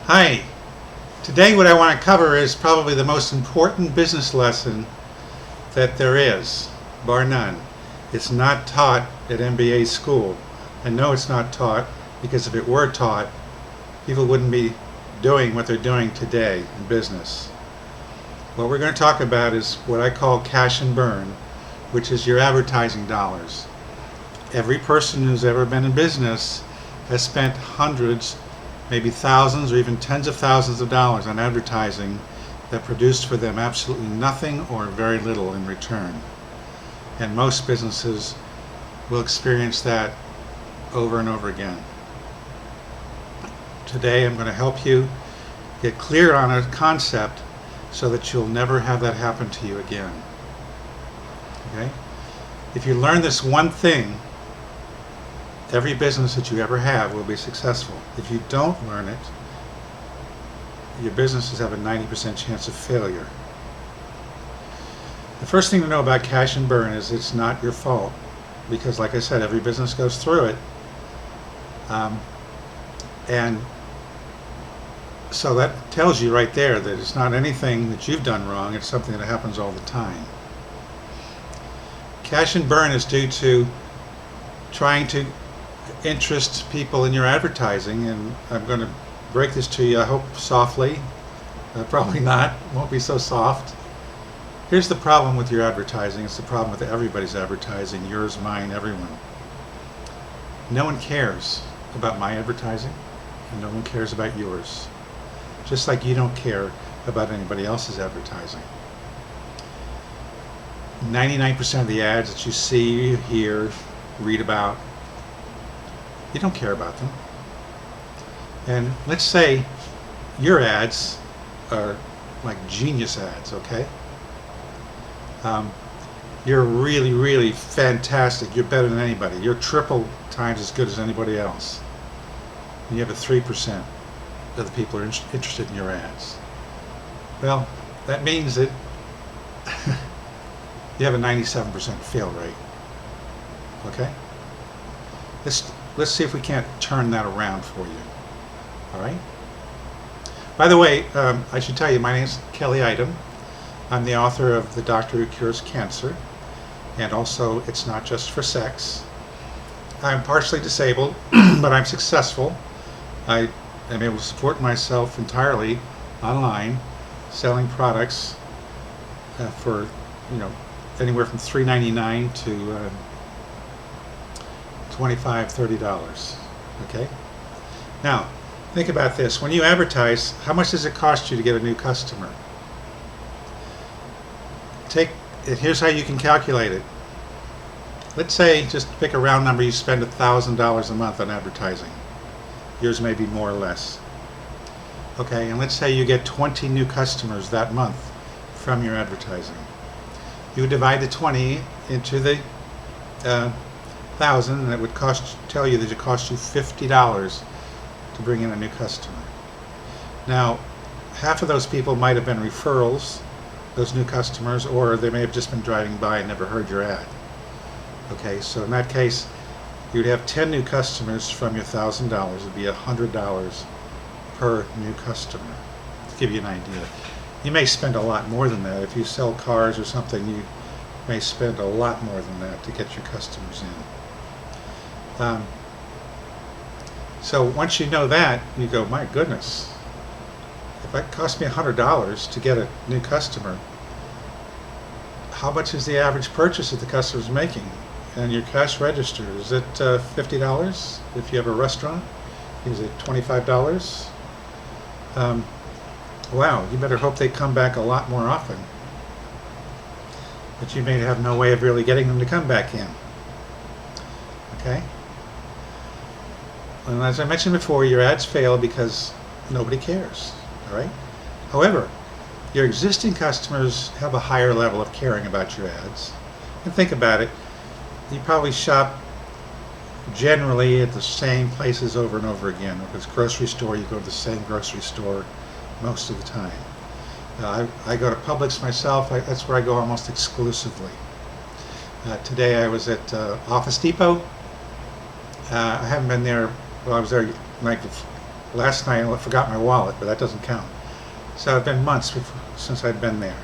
Hi, today what I want to cover is probably the most important business lesson that there is, bar none. It's not taught at MBA school. I know it's not taught because if it were taught, people wouldn't be doing what they're doing today in business. What we're going to talk about is what I call cash and burn, which is your advertising dollars. Every person who's ever been in business has spent hundreds, maybe thousands or even tens of thousands of dollars on advertising that produced for them absolutely nothing or very little in return. And most businesses will experience that over and over again. Today I'm going to help you get clear on a concept so that you'll never have that happen to you again. Okay? If you learn this one thing, every business that you ever have will be successful. If you don't learn it, your businesses have a 90% chance of failure. The first thing to know about cash and burn is it's not your fault, because like I said, every business goes through it. And so that tells you right there that it's not anything that you've done wrong, it's something that happens all the time. Cash and burn is due to trying to interest people in your advertising, and I'm going to break this to you, I hope softly, probably not, won't be so soft. Here's the problem with your advertising. It's the problem with everybody's advertising, yours, mine, everyone. No one cares about my advertising, and no one cares about yours, just like you don't care about anybody else's advertising. 99% of the ads that you see, hear, read about, you don't care about them. And let's say your ads are like genius ads, okay? You're really, really fantastic. You're better than anybody. You're triple times as good as anybody else. And you have a 3% of the people are interested in your ads. Well, that means that you have a 97% fail rate. Okay? Let's see if we can't turn that around for you. All right? By the way, I should tell you, my name is Kelly Item. I'm the author of The Doctor Who Cures Cancer, and also It's Not Just for Sex. I'm partially disabled, but I'm successful. I am able to support myself entirely online, selling products for, anywhere from $3.99 to $25, $30. Okay? Now, think about this. When you advertise, how much does it cost you to get a new customer? Here's how you can calculate it. Let's say, just pick a round number, you spend $1,000 a month on advertising. Yours may be more or less. Okay, and let's say you get 20 new customers that month from your advertising. You would divide the 20 into the 1,000, and it would tell you that it cost you $50 to bring in a new customer. Now, half of those people might have been referrals, those new customers, or they may have just been driving by and never heard your ad. Okay, so in that case, you'd have 10 new customers from your $1,000. It would be $100 per new customer, to give you an idea. You may spend a lot more than that. If you sell cars or something, you may spend a lot more than that to get your customers in. So once you know that, you go, my goodness, if it cost me $100 to get a new customer, how much is the average purchase that the customer's making? And your cash register, is it $50? If you have a restaurant, is it $25? Wow, you better hope they come back a lot more often. But you may have no way of really getting them to come back in. Okay? And as I mentioned before, your ads fail because nobody cares. All right? However, your existing customers have a higher level of caring about your ads. And think about it. You probably shop generally at the same places over and over again. If it's a grocery store, you go to the same grocery store most of the time. I go to Publix myself. That's where I go almost exclusively. Today I was at Office Depot. I haven't been there. Well, I was there last night I forgot my wallet, but that doesn't count. So it's been months since I've been there.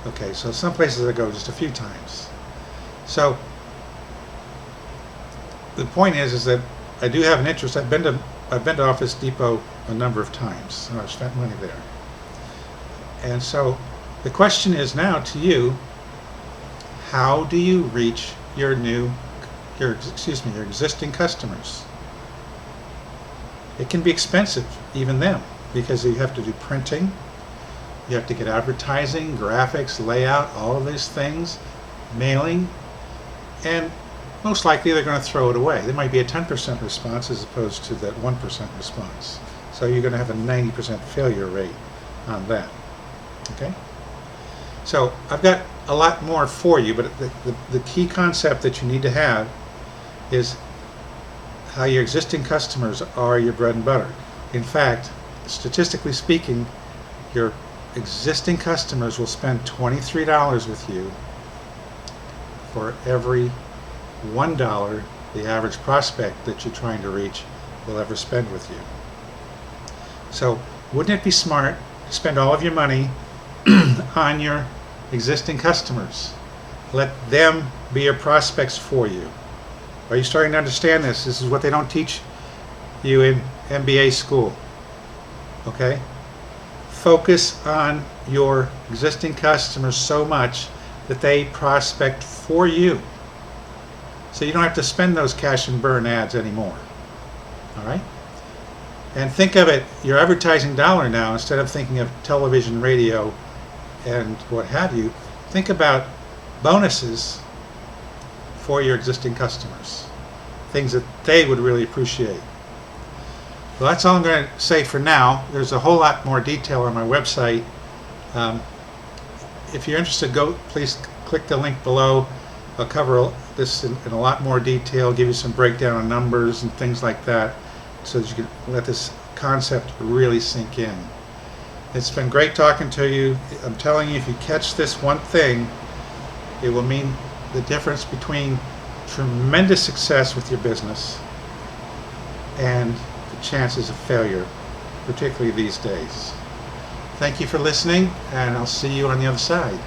Okay, so some places I go just a few times. So the point is that I do have an interest. I've been to Office Depot a number of times, so I've spent money there. And so the question is now to you, how do you reach your existing customers? It can be expensive, even them, because you have to do printing, you have to get advertising, graphics, layout, all of these things, mailing, and most likely they're going to throw it away. There might be a 10% response as opposed to that 1% response. So you're going to have a 90% failure rate on that. Okay? So I've got a lot more for you, but the key concept that you need to have is how your existing customers are your bread and butter. In fact, statistically speaking, your existing customers will spend $23 with you for every $1 the average prospect that you're trying to reach will ever spend with you. So wouldn't it be smart to spend all of your money on your existing customers? Let them be your prospects for you. Are you starting to understand this? This is what they don't teach you in MBA school. Okay? Focus on your existing customers so much that they prospect for you. So you don't have to spend those cash and burn ads anymore. All right? And think of it, your advertising dollar now, instead of thinking of television, radio, and what have you, think about bonuses for your existing customers. Things that they would really appreciate. Well, that's all I'm going to say for now. There's a whole lot more detail on my website. If you're interested, please click the link below. I'll cover this in a lot more detail, give you some breakdown on numbers and things like that, so that you can let this concept really sink in. It's been great talking to you. I'm telling you, if you catch this one thing, it will mean the difference between tremendous success with your business and the chances of failure, particularly these days. Thank you for listening, and I'll see you on the other side.